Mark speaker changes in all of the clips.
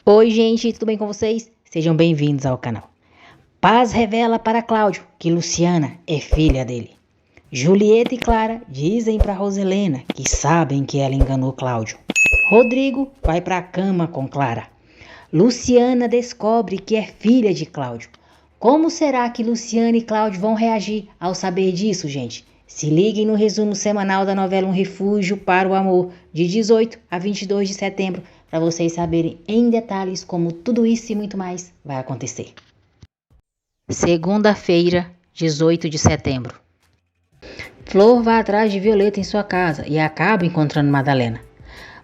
Speaker 1: Oi, gente, tudo bem com vocês? Sejam bem-vindos ao canal. Paz revela para Cláudio que Luciana é filha dele. Julieta e Clara dizem para Roselena que sabem que ela enganou Cláudio. Rodrigo vai para a cama com Clara. Luciana descobre que é filha de Cláudio. Como será que Luciana e Cláudio vão reagir ao saber disso, gente? Se liguem no resumo semanal da novela Um Refúgio para o Amor, de 18 a 22 de setembro, para vocês saberem em detalhes como tudo isso e muito mais vai acontecer. Segunda-feira, 18 de setembro. Flor vai atrás de Violeta em sua casa e acaba encontrando Madalena.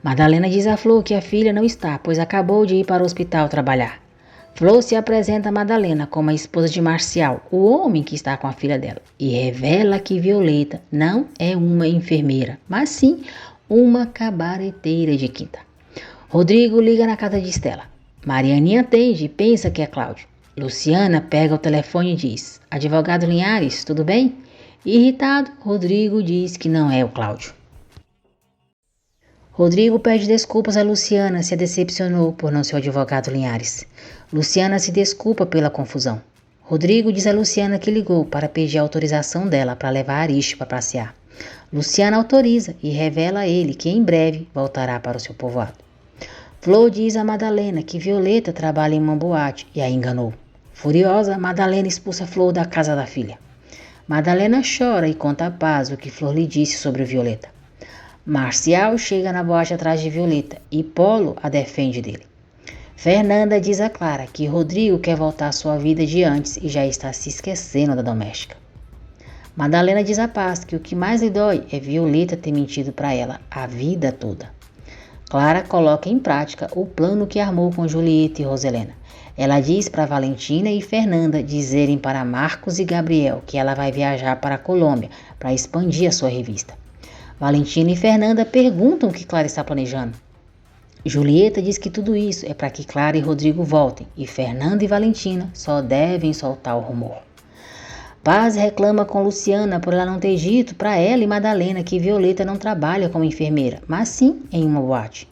Speaker 1: Madalena diz a Flor que a filha não está, pois acabou de ir para o hospital trabalhar. Flor se apresenta a Madalena como a esposa de Marcial, o homem que está com a filha dela, e revela que Violeta não é uma enfermeira, mas sim uma cabareteira de quinta. Rodrigo liga na casa de Estela. Marianinha atende e pensa que é Cláudio. Luciana pega o telefone e diz: "Advogado Linhares, tudo bem?" Irritado, Rodrigo diz que não é o Cláudio. Rodrigo pede desculpas a Luciana, se decepcionou por não ser o advogado Linhares. Luciana se desculpa pela confusão. Rodrigo diz a Luciana que ligou para pedir a autorização dela para levar Aristo para passear. Luciana autoriza e revela a ele que em breve voltará para o seu povoado. Flor diz a Madalena que Violeta trabalha em uma boate e a enganou. Furiosa, Madalena expulsa Flor da casa da filha. Madalena chora e conta a Paz o que Flor lhe disse sobre Violeta. Marcial chega na boate atrás de Violeta e Polo a defende dele. Fernanda diz a Clara que Rodrigo quer voltar à sua vida de antes e já está se esquecendo da doméstica. Madalena diz a Paz que o que mais lhe dói é Violeta ter mentido para ela a vida toda. Clara coloca em prática o plano que armou com Julieta e Roselena. Ela diz para Valentina e Fernanda dizerem para Marcos e Gabriel que ela vai viajar para a Colômbia para expandir a sua revista. Valentina e Fernanda perguntam o que Clara está planejando. Julieta diz que tudo isso é para que Clara e Rodrigo voltem, e Fernanda e Valentina só devem soltar o rumor. Paz reclama com Luciana por ela não ter dito para ela e Madalena que Violeta não trabalha como enfermeira, mas sim em uma boate.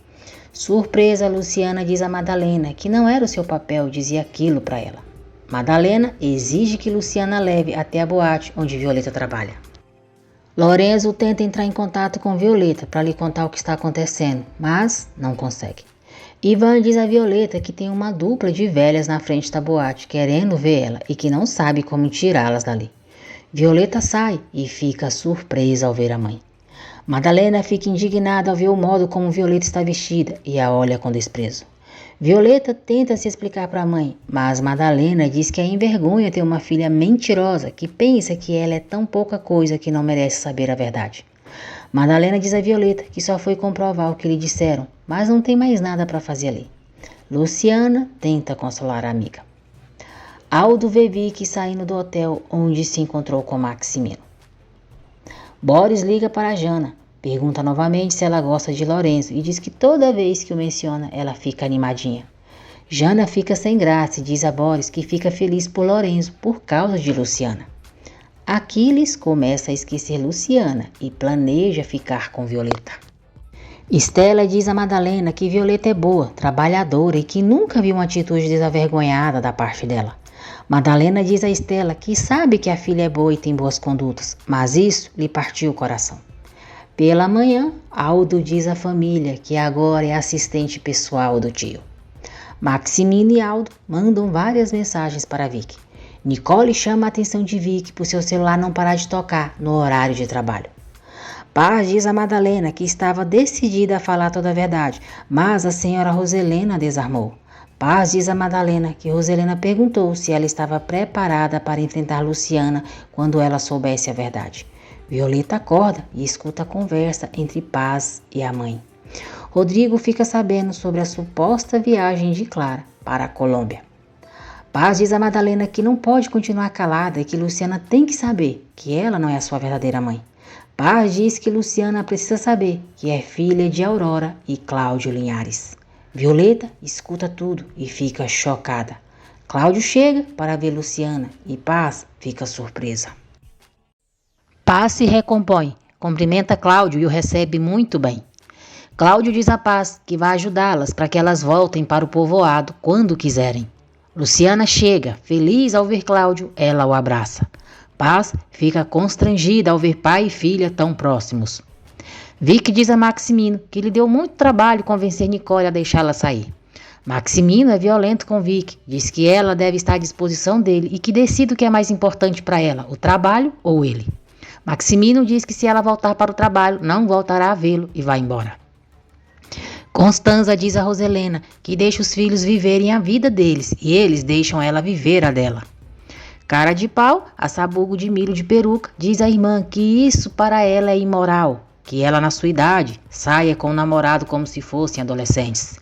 Speaker 1: Surpresa, Luciana diz a Madalena que não era o seu papel dizer aquilo para ela. Madalena exige que Luciana leve até a boate onde Violeta trabalha. Lorenzo tenta entrar em contato com Violeta para lhe contar o que está acontecendo, mas não consegue. Ivan diz a Violeta que tem uma dupla de velhas na frente da boate querendo ver ela e que não sabe como tirá-las dali. Violeta sai e fica surpresa ao ver a mãe. Madalena fica indignada ao ver o modo como Violeta está vestida e a olha com desprezo. Violeta tenta se explicar para a mãe, mas Madalena diz que a envergonha ter uma filha mentirosa que pensa que ela é tão pouca coisa que não merece saber a verdade. Madalena diz a Violeta que só foi comprovar o que lhe disseram, mas não tem mais nada para fazer ali. Luciana tenta consolar a amiga. Aldo vê Vicky saindo do hotel onde se encontrou com Maximino. Boris liga para Jana. Pergunta novamente se ela gosta de Lorenzo e diz que toda vez que o menciona, ela fica animadinha. Jana fica sem graça e diz a Boris que fica feliz por Lorenzo por causa de Luciana. Aquiles começa a esquecer Luciana e planeja ficar com Violeta. Estela diz a Madalena que Violeta é boa, trabalhadora e que nunca viu uma atitude desavergonhada da parte dela. Madalena diz a Estela que sabe que a filha é boa e tem boas condutas, mas isso lhe partiu o coração. Pela manhã, Aldo diz à família que agora é assistente pessoal do tio. Maximino e Aldo mandam várias mensagens para Vicky. Nicole chama a atenção de Vicky por seu celular não parar de tocar no horário de trabalho. Paz diz a Madalena que estava decidida a falar toda a verdade, mas a senhora Roselena desarmou. Paz diz a Madalena que Roselena perguntou se ela estava preparada para enfrentar Luciana quando ela soubesse a verdade. Violeta acorda e escuta a conversa entre Paz e a mãe. Rodrigo fica sabendo sobre a suposta viagem de Clara para a Colômbia. Paz diz a Madalena que não pode continuar calada e que Luciana tem que saber que ela não é a sua verdadeira mãe. Paz diz que Luciana precisa saber que é filha de Aurora e Cláudio Linhares. Violeta escuta tudo e fica chocada. Cláudio chega para ver Luciana e Paz fica surpresa. Paz se recompõe, cumprimenta Cláudio e o recebe muito bem. Cláudio diz a Paz que vai ajudá-las para que elas voltem para o povoado quando quiserem. Luciana chega, feliz ao ver Cláudio, ela o abraça. Paz fica constrangida ao ver pai e filha tão próximos. Vic diz a Maximino que lhe deu muito trabalho convencer Nicole a deixá-la sair. Maximino é violento com Vic, diz que ela deve estar à disposição dele e que decida o que é mais importante para ela, o trabalho ou ele. Maximino diz que se ela voltar para o trabalho, não voltará a vê-lo e vai embora. Constanza diz a Roselena que deixa os filhos viverem a vida deles e eles deixam ela viver a dela. Cara de pau, a Sabugo de milho de peruca, diz à irmã que isso para ela é imoral, que ela na sua idade saia com o namorado como se fossem adolescentes.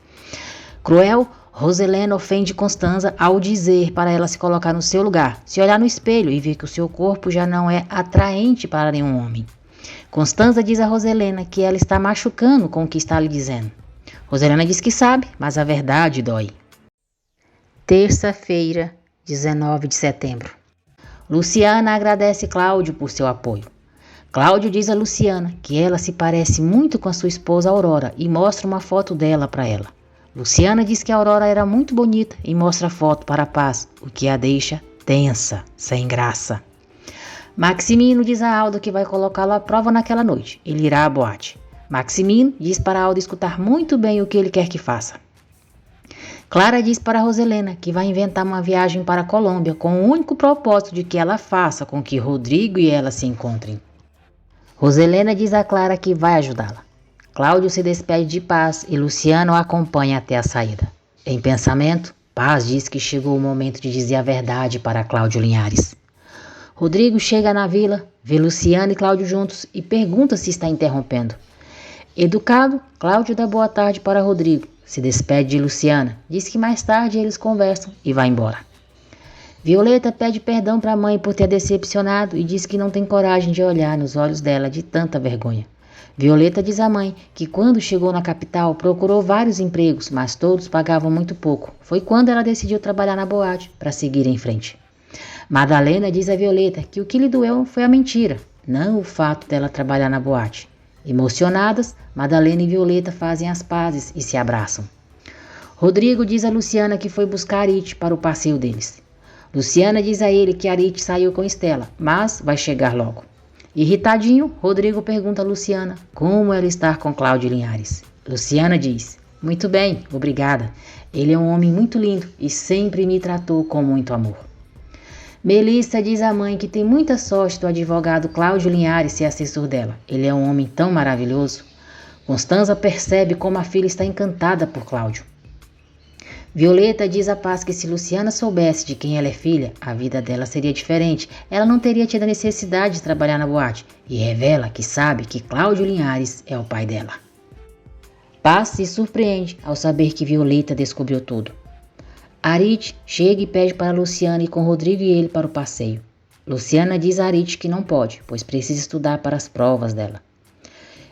Speaker 1: Cruel, Roselena ofende Constanza ao dizer para ela se colocar no seu lugar, se olhar no espelho e ver que o seu corpo já não é atraente para nenhum homem. Constanza diz a Roselena que ela está machucando com o que está lhe dizendo. Roselena diz que sabe, mas a verdade dói. Terça-feira, 19 de setembro. Luciana agradece Cláudio por seu apoio. Cláudio diz a Luciana que ela se parece muito com a sua esposa Aurora e mostra uma foto dela para ela. Luciana diz que a Aurora era muito bonita e mostra a foto para a Paz, o que a deixa tensa, sem graça. Maximino diz a Alda que vai colocá-lo à prova naquela noite. Ele irá à boate. Maximino diz para Alda escutar muito bem o que ele quer que faça. Clara diz para Roselena que vai inventar uma viagem para a Colômbia com o único propósito de que ela faça com que Rodrigo e ela se encontrem. Roselena diz a Clara que vai ajudá-la. Cláudio se despede de Paz e Luciana o acompanha até a saída. Em pensamento, Paz diz que chegou o momento de dizer a verdade para Cláudio Linhares. Rodrigo chega na vila, vê Luciana e Cláudio juntos e pergunta se está interrompendo. Educado, Cláudio dá boa tarde para Rodrigo, se despede de Luciana, diz que mais tarde eles conversam e vai embora. Violeta pede perdão para a mãe por ter decepcionado e diz que não tem coragem de olhar nos olhos dela de tanta vergonha. Violeta diz à mãe que quando chegou na capital procurou vários empregos, mas todos pagavam muito pouco. Foi quando ela decidiu trabalhar na boate para seguir em frente. Madalena diz a Violeta que o que lhe doeu foi a mentira, não o fato dela trabalhar na boate. Emocionadas, Madalena e Violeta fazem as pazes e se abraçam. Rodrigo diz a Luciana que foi buscar Arit para o passeio deles. Luciana diz a ele que Arit saiu com Estela, mas vai chegar logo. Irritadinho, Rodrigo pergunta a Luciana como ela está com Cláudio Linhares. Luciana diz: muito bem, obrigada. Ele é um homem muito lindo e sempre me tratou com muito amor. Melissa diz à mãe que tem muita sorte do advogado Cláudio Linhares ser assessor dela. Ele é um homem tão maravilhoso. Constanza percebe como a filha está encantada por Cláudio. Violeta diz a Paz que se Luciana soubesse de quem ela é filha, a vida dela seria diferente. Ela não teria tido a necessidade de trabalhar na boate. E revela que sabe que Cláudio Linhares é o pai dela. Paz se surpreende ao saber que Violeta descobriu tudo. Arit chega e pede para Luciana ir com Rodrigo e ele para o passeio. Luciana diz a Arit que não pode, pois precisa estudar para as provas dela.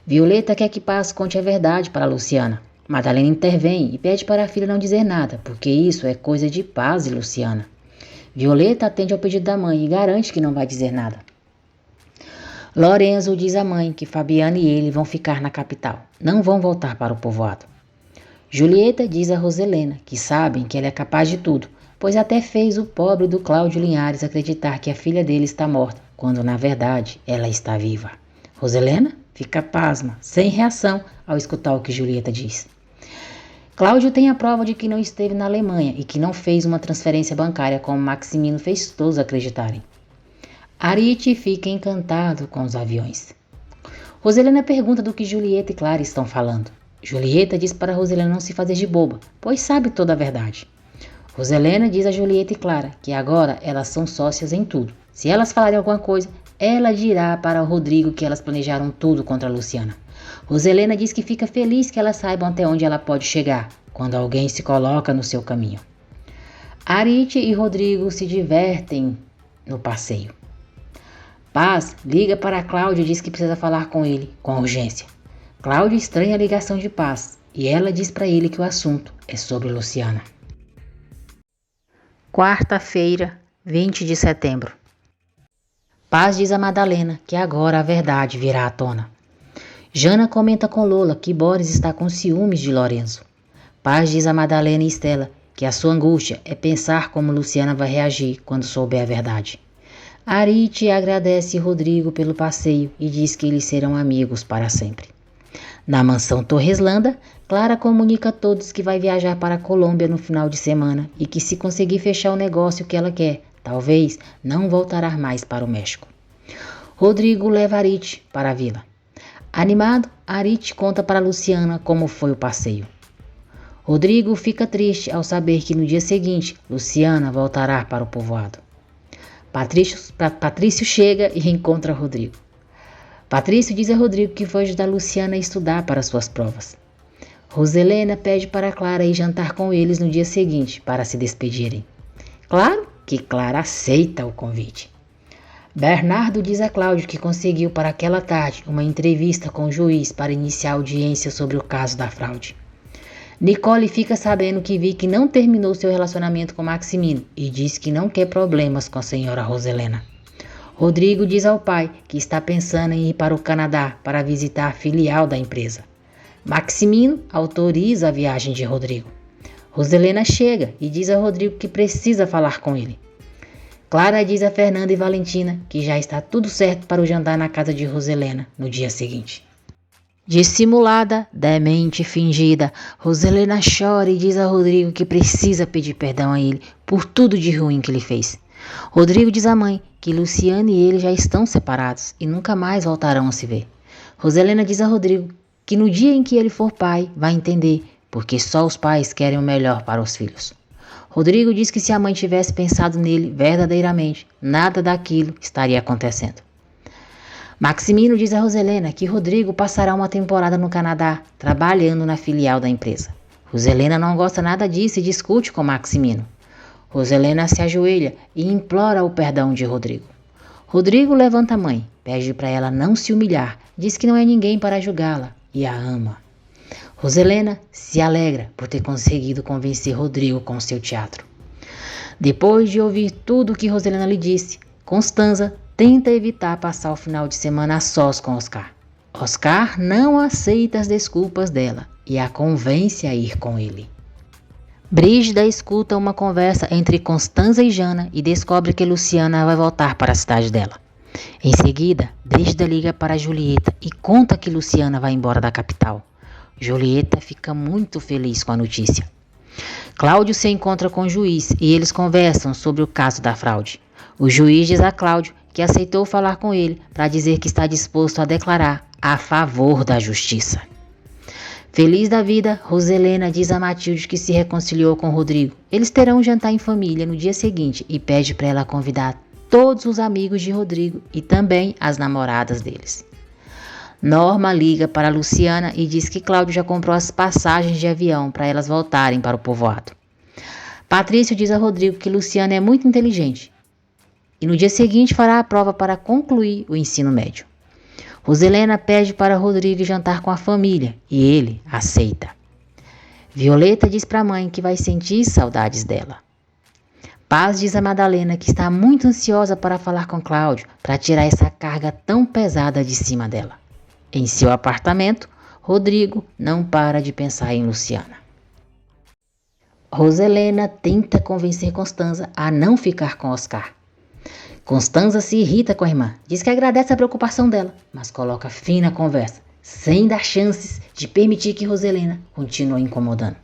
Speaker 1: Violeta quer que Paz conte a verdade para Luciana. Madalena intervém e pede para a filha não dizer nada, porque isso é coisa de Paz e Luciana. Violeta atende ao pedido da mãe e garante que não vai dizer nada. Lorenzo diz à mãe que Fabiana e ele vão ficar na capital, não vão voltar para o povoado. Julieta diz a Roselena que sabem que ela é capaz de tudo, pois até fez o pobre do Cláudio Linhares acreditar que a filha dele está morta, quando na verdade ela está viva. Roselena fica pasma, sem reação ao escutar o que Julieta diz. Cláudio tem a prova de que não esteve na Alemanha e que não fez uma transferência bancária como Maximino fez todos acreditarem. Arit fica encantado com os aviões. Roselena pergunta do que Julieta e Clara estão falando. Julieta diz para Roselena não se fazer de boba, pois sabe toda a verdade. Roselena diz a Julieta e Clara que agora elas são sócias em tudo. Se elas falarem alguma coisa, ela dirá para o Rodrigo que elas planejaram tudo contra a Luciana. Roselena diz que fica feliz que elas saibam até onde ela pode chegar, quando alguém se coloca no seu caminho. Arit e Rodrigo se divertem no passeio. Paz liga para Cláudio e diz que precisa falar com ele, com urgência. Cláudio estranha a ligação de Paz e ela diz para ele que o assunto é sobre Luciana. Quarta-feira, 20 de setembro. Paz diz a Madalena que agora a verdade virá à tona. Jana comenta com Lola que Boris está com ciúmes de Lorenzo. Paz diz a Madalena e Estela que a sua angústia é pensar como Luciana vai reagir quando souber a verdade. Arite agradece Rodrigo pelo passeio e diz que eles serão amigos para sempre. Na mansão Torreslanda, Clara comunica a todos que vai viajar para a Colômbia no final de semana e que se conseguir fechar o negócio que ela quer, talvez não voltará mais para o México. Rodrigo leva Arite para a vila. Animado, Arite conta para Luciana como foi o passeio. Rodrigo fica triste ao saber que no dia seguinte, Luciana voltará para o povoado. Patrício chega e encontra Rodrigo. Patrício diz a Rodrigo que foi ajudar Luciana a estudar para suas provas. Roselena pede para Clara ir jantar com eles no dia seguinte para se despedirem. Claro que Clara aceita o convite. Bernardo diz a Cláudio que conseguiu para aquela tarde uma entrevista com o juiz para iniciar a audiência sobre o caso da fraude. Nicole fica sabendo que Vicky não terminou seu relacionamento com Maximino e diz que não quer problemas com a senhora Roselena. Rodrigo diz ao pai que está pensando em ir para o Canadá para visitar a filial da empresa. Maximino autoriza a viagem de Rodrigo. Roselena chega e diz a Rodrigo que precisa falar com ele. Clara diz a Fernanda e Valentina que já está tudo certo para o jantar na casa de Roselena no dia seguinte. Dissimulada, demente, fingida, Roselena chora e diz a Rodrigo que precisa pedir perdão a ele por tudo de ruim que ele fez. Rodrigo diz à mãe que Luciana e ele já estão separados e nunca mais voltarão a se ver. Roselena diz a Rodrigo que no dia em que ele for pai, vai entender, porque só os pais querem o melhor para os filhos. Rodrigo diz que se a mãe tivesse pensado nele verdadeiramente, nada daquilo estaria acontecendo. Maximino diz a Roselena que Rodrigo passará uma temporada no Canadá, trabalhando na filial da empresa. Roselena não gosta nada disso e discute com Maximino. Roselena se ajoelha e implora o perdão de Rodrigo. Rodrigo levanta a mãe, pede para ela não se humilhar, diz que não é ninguém para julgá-la e a ama. Roselena se alegra por ter conseguido convencer Rodrigo com seu teatro. Depois de ouvir tudo o que Roselena lhe disse, Constanza tenta evitar passar o final de semana a sós com Oscar. Oscar não aceita as desculpas dela e a convence a ir com ele. Brígida escuta uma conversa entre Constanza e Jana e descobre que Luciana vai voltar para a cidade dela. Em seguida, Brígida liga para Julieta e conta que Luciana vai embora da capital. Julieta fica muito feliz com a notícia. Cláudio se encontra com o juiz e eles conversam sobre o caso da fraude. O juiz diz a Cláudio que aceitou falar com ele para dizer que está disposto a declarar a favor da justiça. Feliz da vida, Roselena diz a Matilde que se reconciliou com Rodrigo. Eles terão um jantar em família no dia seguinte e pede para ela convidar todos os amigos de Rodrigo e também as namoradas deles. Norma liga para Luciana e diz que Cláudio já comprou as passagens de avião para elas voltarem para o povoado. Patrício diz a Rodrigo que Luciana é muito inteligente e no dia seguinte fará a prova para concluir o ensino médio. Roselena pede para Rodrigo jantar com a família e ele aceita. Violeta diz para a mãe que vai sentir saudades dela. Paz diz a Madalena que está muito ansiosa para falar com Cláudio para tirar essa carga tão pesada de cima dela. Em seu apartamento, Rodrigo não para de pensar em Luciana. Roselena tenta convencer Constanza a não ficar com Oscar. Constanza se irrita com a irmã, diz que agradece a preocupação dela, mas coloca fim na conversa, sem dar chances de permitir que Roselena continue incomodando.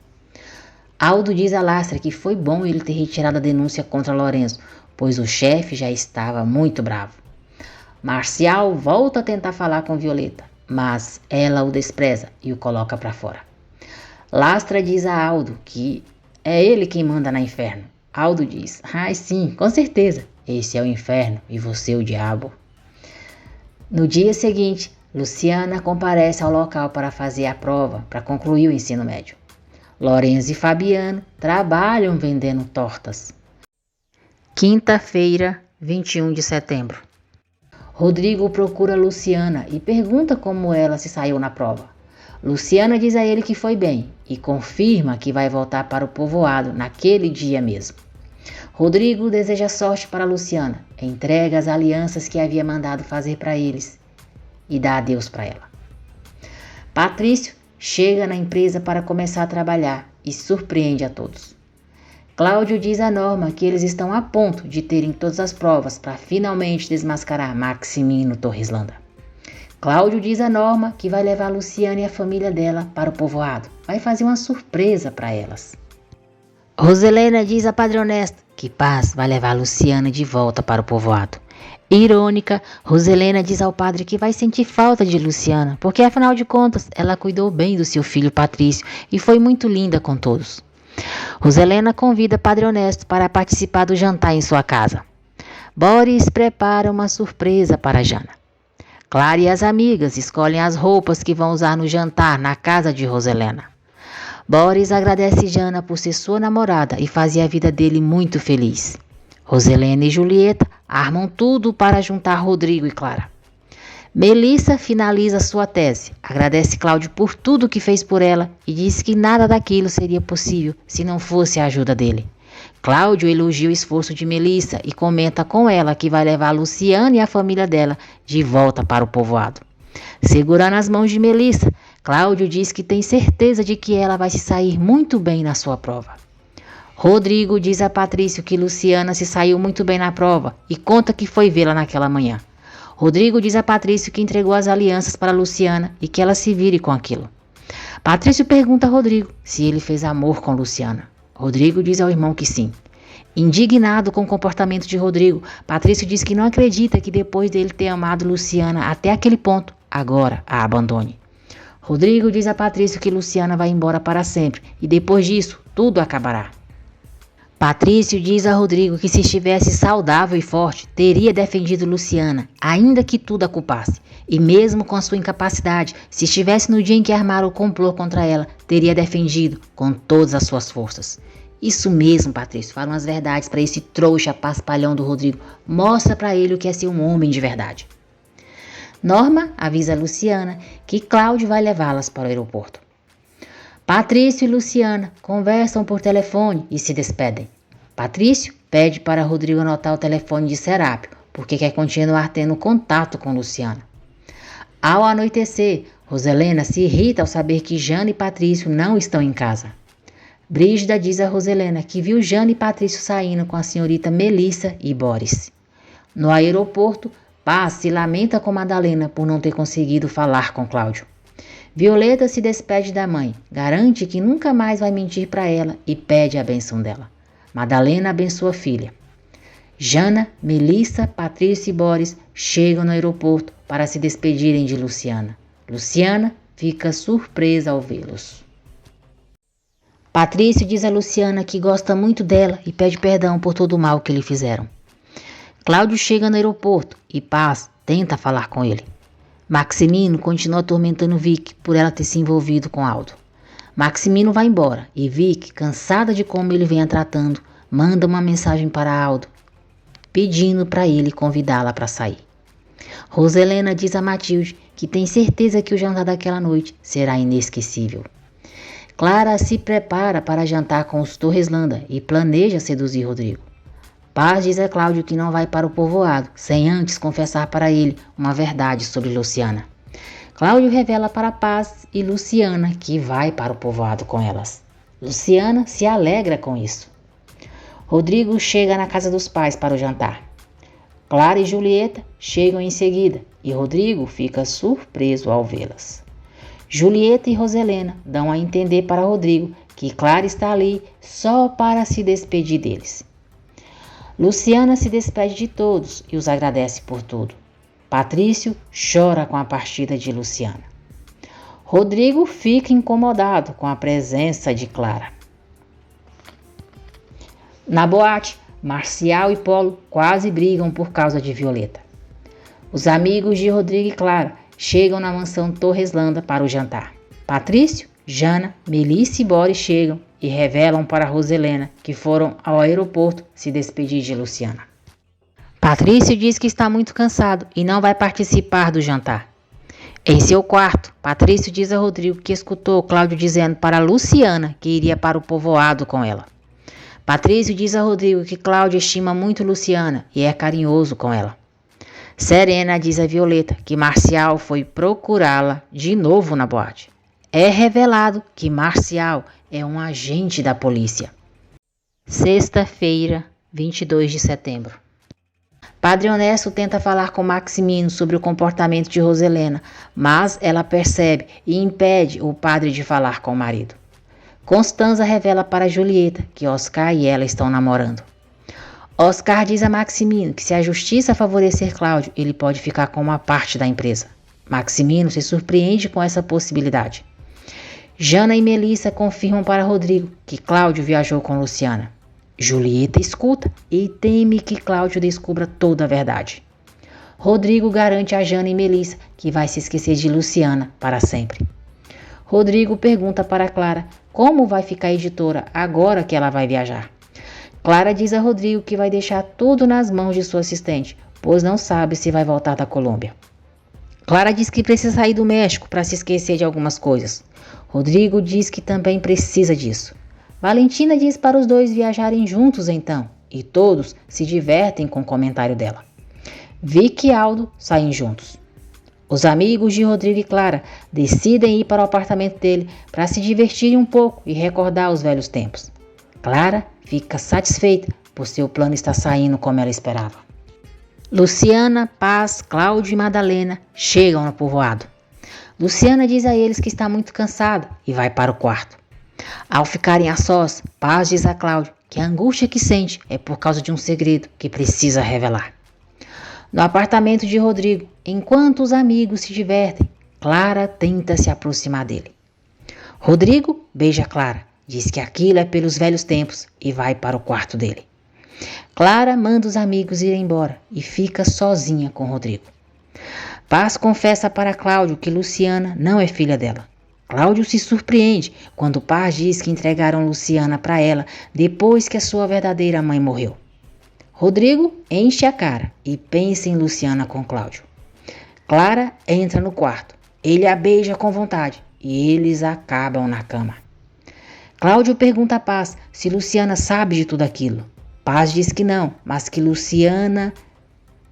Speaker 1: Aldo diz a Lastra que foi bom ele ter retirado a denúncia contra Lorenzo, pois o chefe já estava muito bravo. Marcial volta a tentar falar com Violeta, mas ela o despreza e o coloca para fora. Lastra diz a Aldo que é ele quem manda na inferno. Aldo diz, sim, com certeza, esse é o inferno e você o diabo. No dia seguinte, Luciana comparece ao local para fazer a prova para concluir o ensino médio. Lorenzo e Fabiano trabalham vendendo tortas. Quinta-feira, 21 de setembro. Rodrigo procura Luciana e pergunta como ela se saiu na prova. Luciana diz a ele que foi bem e confirma que vai voltar para o povoado naquele dia mesmo. Rodrigo deseja sorte para Luciana, entrega as alianças que havia mandado fazer para eles e dá adeus para ela. Patrício chega na empresa para começar a trabalhar e surpreende a todos. Cláudio diz a Norma que eles estão a ponto de terem todas as provas para finalmente desmascarar Maximino Torreslanda. Cláudio diz a Norma que vai levar Luciana e a família dela para o povoado. Vai fazer uma surpresa para elas. Roselena diz a Padre Honesto que Paz vai levar Luciana de volta para o povoado. Irônica, Roselena diz ao padre que vai sentir falta de Luciana, porque afinal de contas ela cuidou bem do seu filho Patrício e foi muito linda com todos. Roselena convida Padre Honesto para participar do jantar em sua casa. Boris prepara uma surpresa para Jana. Clara e as amigas escolhem as roupas que vão usar no jantar na casa de Roselena. Boris agradece Jana por ser sua namorada e fazer a vida dele muito feliz. Roselena e Julieta armam tudo para juntar Rodrigo e Clara. Melissa finaliza sua tese, agradece Cláudio por tudo que fez por ela e diz que nada daquilo seria possível se não fosse a ajuda dele. Cláudio elogia o esforço de Melissa e comenta com ela que vai levar Luciana e a família dela de volta para o povoado. Segurando as mãos de Melissa, Cláudio diz que tem certeza de que ela vai se sair muito bem na sua prova. Rodrigo diz a Patrício que Luciana se saiu muito bem na prova e conta que foi vê-la naquela manhã. Rodrigo diz a Patrício que entregou as alianças para Luciana e que ela se vire com aquilo. Patrício pergunta a Rodrigo se ele fez amor com Luciana. Rodrigo diz ao irmão que sim. Indignado com o comportamento de Rodrigo, Patrício diz que não acredita que depois dele ter amado Luciana até aquele ponto, agora a abandone. Rodrigo diz a Patrício que Luciana vai embora para sempre e depois disso tudo acabará. Patrício diz a Rodrigo que se estivesse saudável e forte, teria defendido Luciana, ainda que tudo a culpasse. E mesmo com a sua incapacidade, se estivesse no dia em que armaram o complô contra ela, teria defendido com todas as suas forças. Isso mesmo, Patrício, fala umas verdades para esse trouxa paspalhão do Rodrigo. Mostra para ele o que é ser um homem de verdade. Norma avisa a Luciana que Cláudio vai levá-las para o aeroporto. Patrício e Luciana conversam por telefone e se despedem. Patrício pede para Rodrigo anotar o telefone de Serápio, porque quer continuar tendo contato com Luciana. Ao anoitecer, Roselena se irrita ao saber que Jana e Patrício não estão em casa. Brígida diz a Roselena que viu Jana e Patrício saindo com a senhorita Melissa e Boris. No aeroporto, Paz se lamenta com Madalena por não ter conseguido falar com Cláudio. Violeta se despede da mãe, garante que nunca mais vai mentir para ela e pede a benção dela. Madalena abençoa a filha. Jana, Melissa, Patrício e Boris chegam no aeroporto para se despedirem de Luciana. Luciana fica surpresa ao vê-los. Patrício diz a Luciana que gosta muito dela e pede perdão por todo o mal que lhe fizeram. Cláudio chega no aeroporto e Paz tenta falar com ele. Maximino continua atormentando Vicky por ela ter se envolvido com Aldo. Maximino vai embora e Vicky, cansada de como ele vem a tratando, manda uma mensagem para Aldo, pedindo para ele convidá-la para sair. Roselena diz a Matilde que tem certeza que o jantar daquela noite será inesquecível. Clara se prepara para jantar com os Torreslanda e planeja seduzir Rodrigo. Paz diz a Cláudio que não vai para o povoado, sem antes confessar para ele uma verdade sobre Luciana. Cláudio revela para Paz e Luciana que vai para o povoado com elas. Luciana se alegra com isso. Rodrigo chega na casa dos pais para o jantar. Clara e Julieta chegam em seguida e Rodrigo fica surpreso ao vê-las. Julieta e Roselena dão a entender para Rodrigo que Clara está ali só para se despedir deles. Luciana se despede de todos e os agradece por tudo. Patrício chora com a partida de Luciana. Rodrigo fica incomodado com a presença de Clara. Na boate, Marcial e Polo quase brigam por causa de Violeta. Os amigos de Rodrigo e Clara chegam na mansão Torreslanda para o jantar. Patrício, Jana, Melissa e Boris chegam e revelam para Roselena que foram ao aeroporto se despedir de Luciana. Patrício diz que está muito cansado e não vai participar do jantar. Em seu quarto, Patrício diz a Rodrigo que escutou Cláudio dizendo para Luciana que iria para o povoado com ela. Patrício diz a Rodrigo que Cláudio estima muito Luciana e é carinhoso com ela. Serena diz a Violeta que Marcial foi procurá-la de novo na boate. É revelado que Marcial é um agente da polícia. Sexta-feira, 22 de setembro. Padre Honesto tenta falar com Maximino sobre o comportamento de Roselena, mas ela percebe e impede o padre de falar com o marido. Constanza revela para Julieta que Oscar e ela estão namorando. Oscar diz a Maximino que se a justiça favorecer Cláudio, ele pode ficar com uma parte da empresa. Maximino se surpreende com essa possibilidade. Jana e Melissa confirmam para Rodrigo que Cláudio viajou com Luciana. Julieta escuta e teme que Cláudio descubra toda a verdade. Rodrigo garante a Jana e Melissa que vai se esquecer de Luciana para sempre. Rodrigo pergunta para Clara como vai ficar a editora agora que ela vai viajar. Clara diz a Rodrigo que vai deixar tudo nas mãos de sua assistente, pois não sabe se vai voltar da Colômbia. Clara diz que precisa sair do México para se esquecer de algumas coisas. Rodrigo diz que também precisa disso. Valentina diz para os dois viajarem juntos então, e todos se divertem com o comentário dela. Vicky e Aldo saem juntos. Os amigos de Rodrigo e Clara decidem ir para o apartamento dele para se divertirem um pouco e recordar os velhos tempos. Clara fica satisfeita por seu plano estar saindo como ela esperava. Luciana, Paz, Cláudio e Madalena chegam no povoado. Luciana diz a eles que está muito cansada e vai para o quarto. Ao ficarem a sós, Paz diz a Cláudio que a angústia que sente é por causa de um segredo que precisa revelar. No apartamento de Rodrigo, enquanto os amigos se divertem, Clara tenta se aproximar dele. Rodrigo beija Clara, diz que aquilo é pelos velhos tempos e vai para o quarto dele. Clara manda os amigos ir embora e fica sozinha com Rodrigo. Paz confessa para Cláudio que Luciana não é filha dela. Cláudio se surpreende quando Paz diz que entregaram Luciana para ela depois que a sua verdadeira mãe morreu. Rodrigo enche a cara e pensa em Luciana com Cláudio. Clara entra no quarto. Ele a beija com vontade e eles acabam na cama. Cláudio pergunta a Paz se Luciana sabe de tudo aquilo. Paz diz que não, mas que Luciana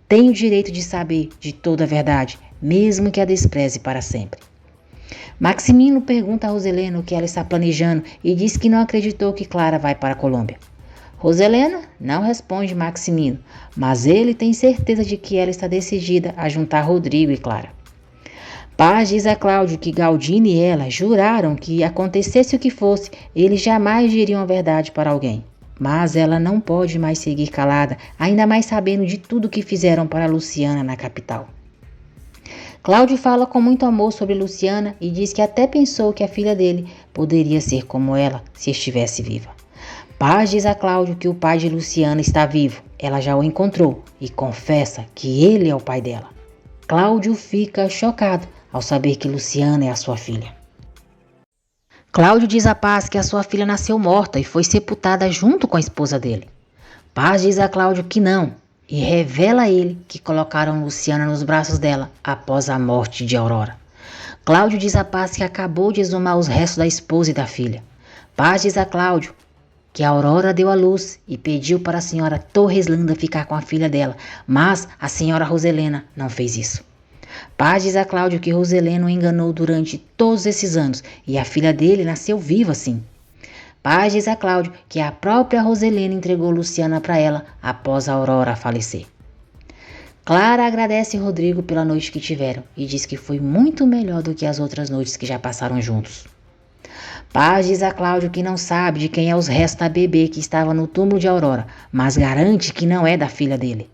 Speaker 1: tem o direito de saber de toda a verdade, mesmo que a despreze para sempre. Maximino pergunta a Roselena o que ela está planejando e diz que não acreditou que Clara vai para a Colômbia. Roselena não responde Maximino, mas ele tem certeza de que ela está decidida a juntar Rodrigo e Clara. Paz diz a Cláudio que Galdino e ela juraram que, acontecesse o que fosse, eles jamais diriam a verdade para alguém. Mas ela não pode mais seguir calada, ainda mais sabendo de tudo que fizeram para Luciana na capital. Cláudio fala com muito amor sobre Luciana e diz que até pensou que a filha dele poderia ser como ela se estivesse viva. Paz diz a Cláudio que o pai de Luciana está vivo, ela já o encontrou e confessa que ele é o pai dela. Cláudio fica chocado ao saber que Luciana é a sua filha. Cláudio diz a Paz que a sua filha nasceu morta e foi sepultada junto com a esposa dele. Paz diz a Cláudio que não e revela a ele que colocaram Luciana nos braços dela após a morte de Aurora. Cláudio diz a Paz que acabou de exumar os restos da esposa e da filha. Paz diz a Cláudio que a Aurora deu à luz e pediu para a senhora Torreslanda ficar com a filha dela, mas a senhora Roselena não fez isso. Paz diz a Cláudio que Roselena o enganou durante todos esses anos e a filha dele nasceu viva sim. Paz diz a Cláudio que a própria Roselena entregou Luciana para ela após a Aurora falecer. Clara agradece Rodrigo pela noite que tiveram e diz que foi muito melhor do que as outras noites que já passaram juntos. Paz diz a Cláudio que não sabe de quem é os restos da bebê que estava no túmulo de Aurora, mas garante que não é da filha dele.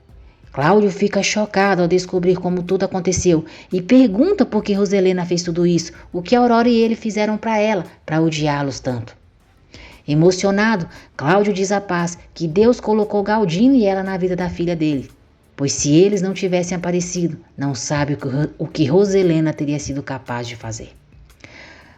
Speaker 1: Cláudio fica chocado ao descobrir como tudo aconteceu e pergunta por que Roselena fez tudo isso, o que Aurora e ele fizeram para ela, para odiá-los tanto. Emocionado, Cláudio diz a Paz que Deus colocou Galdino e ela na vida da filha dele, pois se eles não tivessem aparecido, não sabe o que Roselena teria sido capaz de fazer.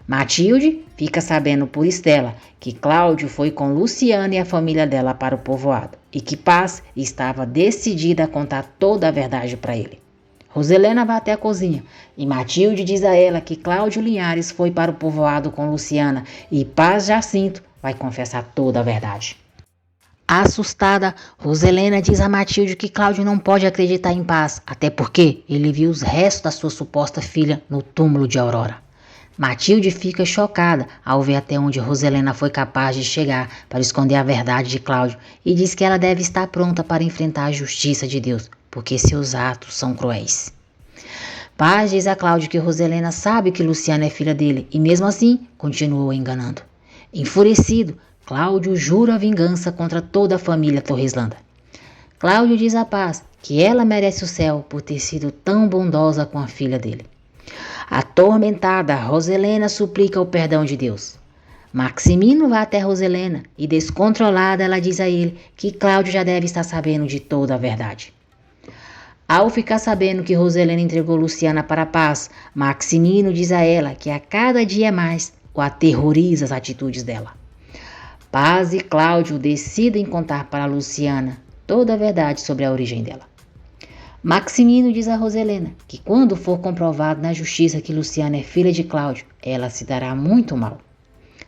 Speaker 1: Matilde fica sabendo por Estela que Cláudio foi com Luciana e a família dela para o povoado e que Paz estava decidida a contar toda a verdade para ele. Roselena vai até a cozinha e Matilde diz a ela que Cláudio Linhares foi para o povoado com Luciana e Paz Jacinto vai confessar toda a verdade. Assustada, Roselena diz a Matilde que Cláudio não pode acreditar em paz, até porque ele viu os restos da sua suposta filha no túmulo de Aurora. Matilde fica chocada ao ver até onde Roselena foi capaz de chegar para esconder a verdade de Cláudio e diz que ela deve estar pronta para enfrentar a justiça de Deus, porque seus atos são cruéis. Paz diz a Cláudio que Roselena sabe que Luciana é filha dele e mesmo assim continuou enganando. Enfurecido, Cláudio jura vingança contra toda a família Torreslanda. Cláudio diz a Paz que ela merece o céu por ter sido tão bondosa com a filha dele. Atormentada, Roselena suplica o perdão de Deus. Maximino vai até Roselena e, descontrolada, ela diz a ele que Cláudio já deve estar sabendo de toda a verdade. Ao ficar sabendo que Roselena entregou Luciana para a Paz, Maximino diz a ela que a cada dia mais o aterroriza as atitudes dela. Paz e Cláudio decidem contar para Luciana toda a verdade sobre a origem dela. Maximino diz a Roselena que quando for comprovado na justiça que Luciana é filha de Cláudio, ela se dará muito mal.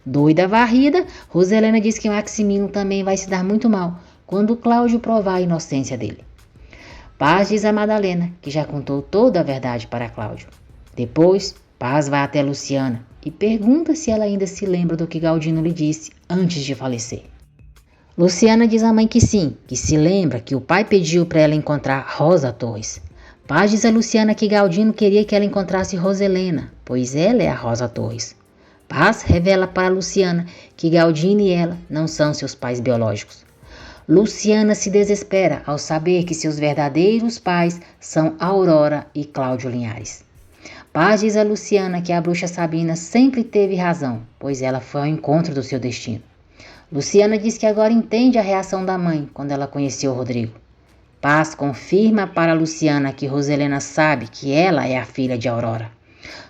Speaker 1: Doida varrida, Roselena diz que Maximino também vai se dar muito mal quando Cláudio provar a inocência dele. Paz diz a Madalena que já contou toda a verdade para Cláudio. Depois, Paz vai até Luciana e pergunta se ela ainda se lembra do que Galdino lhe disse antes de falecer. Luciana diz à mãe que sim, que se lembra que o pai pediu para ela encontrar Rosa Torres. Paz diz a Luciana que Galdino queria que ela encontrasse Roselena, pois ela é a Rosa Torres. Paz revela para Luciana que Galdino e ela não são seus pais biológicos. Luciana se desespera ao saber que seus verdadeiros pais são Aurora e Cláudio Linhares. Paz diz a Luciana que a bruxa Sabina sempre teve razão, pois ela foi ao encontro do seu destino. Luciana diz que agora entende a reação da mãe quando ela conheceu Rodrigo. Paz confirma para Luciana que Roselena sabe que ela é a filha de Aurora.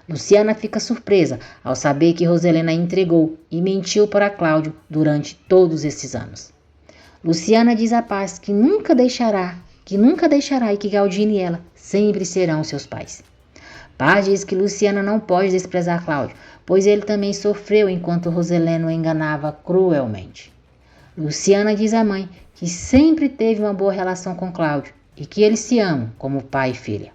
Speaker 1: Luciana fica surpresa ao saber que Roselena entregou e mentiu para Cláudio durante todos esses anos. Luciana diz a Paz que nunca deixará e que Galdino e ela sempre serão seus pais. Paz diz que Luciana não pode desprezar Cláudio, pois ele também sofreu enquanto Roselena o enganava cruelmente. Luciana diz à mãe que sempre teve uma boa relação com Cláudio e que eles se amam como pai e filha.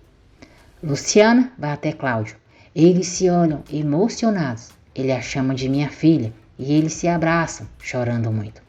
Speaker 1: Luciana vai até Cláudio. Eles se olham emocionados. Ele a chama de minha filha e eles se abraçam, chorando muito.